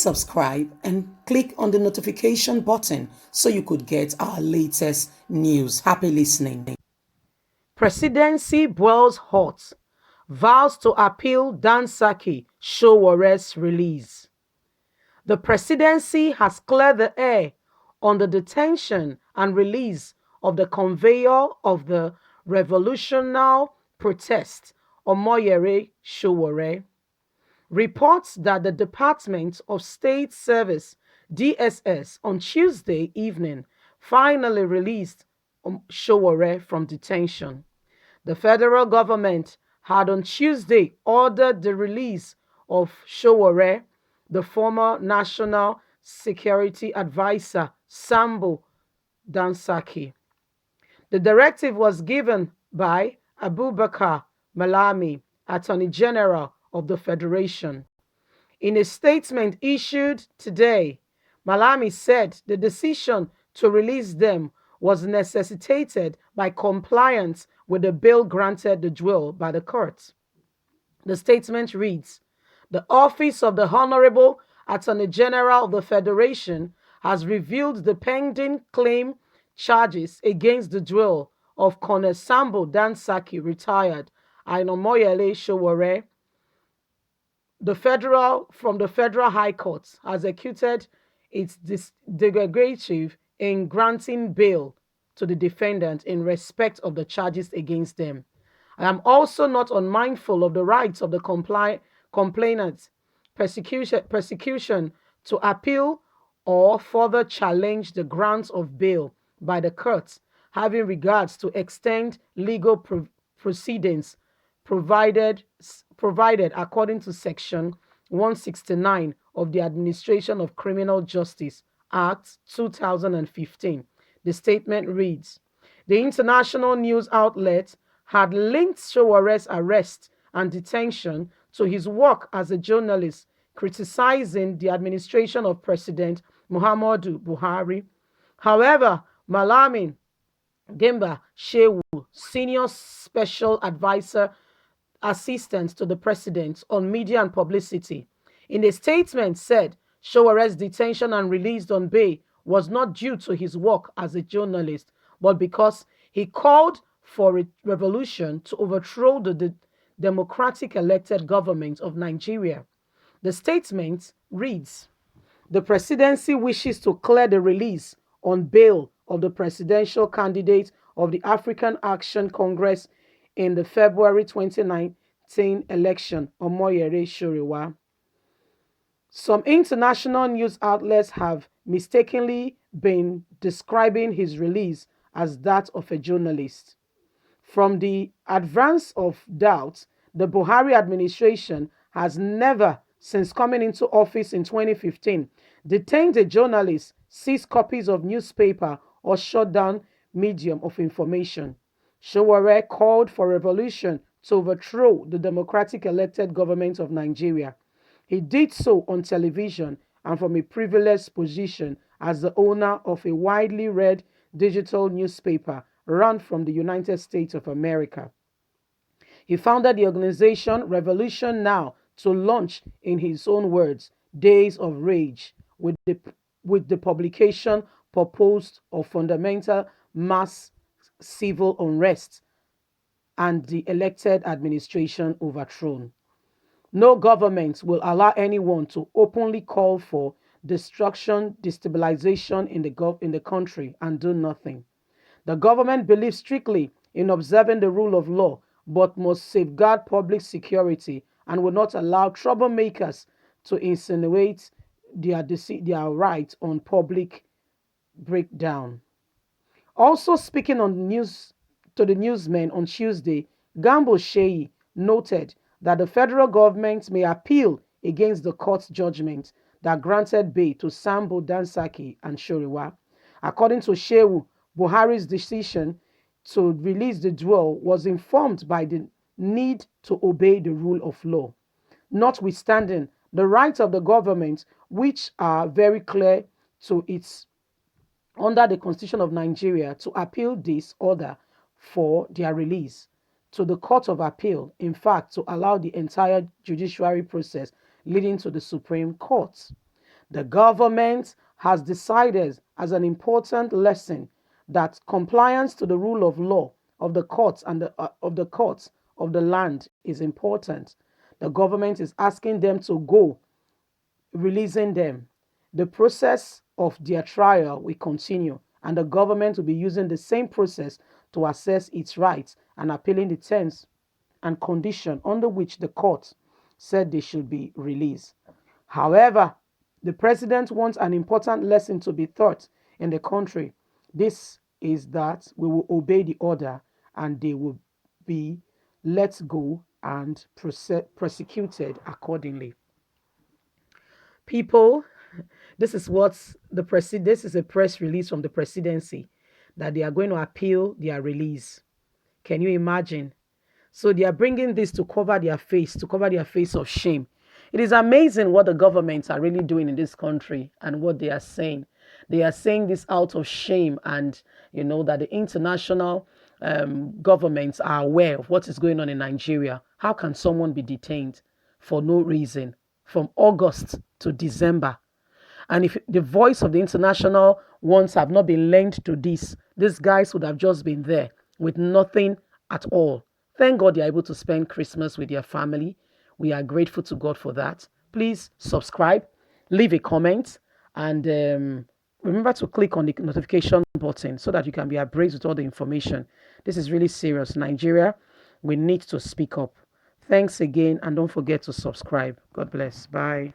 Please subscribe and click on the notification button so you could get our latest news. Happy listening. Presidency boils hot. Vows to appeal Dasuki Sowore's release. The presidency has cleared the air on the detention and release of the conveyor of the revolutionary protest, Omoyere Sowore. Reports that the Department of State Service (DSS) on Tuesday evening finally released Sowore from detention. The federal government had on Tuesday ordered the release of Sowore, the former National Security Advisor Sambo Dasuki. The directive was given by Abubakar Malami, Attorney General of the Federation. In a statement issued today, Malami said the decision to release them was necessitated by compliance with the bail granted the duel by the court. The statement reads, "The Office of the Honorable Attorney General of the Federation has reviewed the pending claim charges against the duel of Colonel Sambo Dasuki, retired, and Omoyele Sowore. The Federal High Court has executed its derogative in granting bail to the defendant in respect of the charges against them. I am also not unmindful of the rights of the complainant, persecution to appeal or further challenge the grant of bail by the courts, having regards to extend legal proceedings provided according to Section 169 of the Administration of Criminal Justice Act 2015. The statement reads, "The international news outlet had linked Sowore's arrest and detention to his work as a journalist criticizing the administration of President Muhammadu Buhari. However, Malami Demba Shehu, Senior Special Advisor Assistant to the President on Media and Publicity, in a statement said Sowore's detention and release on bail was not due to his work as a journalist, but because he called for a revolution to overthrow the democratic elected government of Nigeria." The statement reads, "The presidency wishes to clear the release on bail of the presidential candidate of the African Action Congress in the February 2019 election, Omoyere Sowore. Some international news outlets have mistakenly been describing his release as that of a journalist. From the advance of doubt, the Buhari administration has never, since coming into office in 2015, detained a journalist, seized copies of newspaper, or shut down medium of information. Sowore called for revolution to overthrow the democratic elected government of Nigeria. He did so on television and from a privileged position as the owner of a widely read digital newspaper run from the United States of America. He founded the organization Revolution Now to launch, in his own words, Days of Rage, with the publication purposed of fundamental mass civil unrest and the elected administration overthrown. No government will allow anyone to openly call for destruction, destabilization in the country and do nothing. The government believes strictly in observing the rule of law, but must safeguard public security and will not allow troublemakers to insinuate their right on public breakdown." Also speaking on news to the newsmen on Tuesday, Gambo Sheyi noted that the federal government may appeal against the court's judgment that granted bail to Sambo Dasuki and Sowore. According to Shehu, Buhari's decision to release the duel was informed by the need to obey the rule of law, notwithstanding the rights of the government, which are very clear to its under the Constitution of Nigeria, to appeal this order for their release to the Court of Appeal, in fact, to allow the entire judiciary process leading to the Supreme Court. The government has decided as an important lesson that compliance to the rule of law of the courts and of the courts of the land is important. The government is asking them to go, releasing them. The process of their trial will continue, and the government will be using the same process to assess its rights and appealing the terms and condition under which the court said they should be released. However, the president wants an important lesson to be taught in the country. This is that we will obey the order and they will be let go and prosecuted accordingly. People, this is a press release from the presidency that they are going to appeal their release. Can you imagine? So they are bringing this to cover their face of shame. It is amazing what the governments are really doing in this country and what they are saying. They are saying this out of shame, and that the international governments are aware of what is going on in Nigeria. How can someone be detained for no reason from August to December? And if the voice of the international ones have not been lent to this, these guys would have just been there with nothing at all. Thank God they're able to spend Christmas with their family. We are grateful to God for that. Please subscribe, leave a comment, and remember to click on the notification button so that you can be abreast with all the information. This is really serious. Nigeria, we need to speak up. Thanks again, and don't forget to subscribe. God bless. Bye.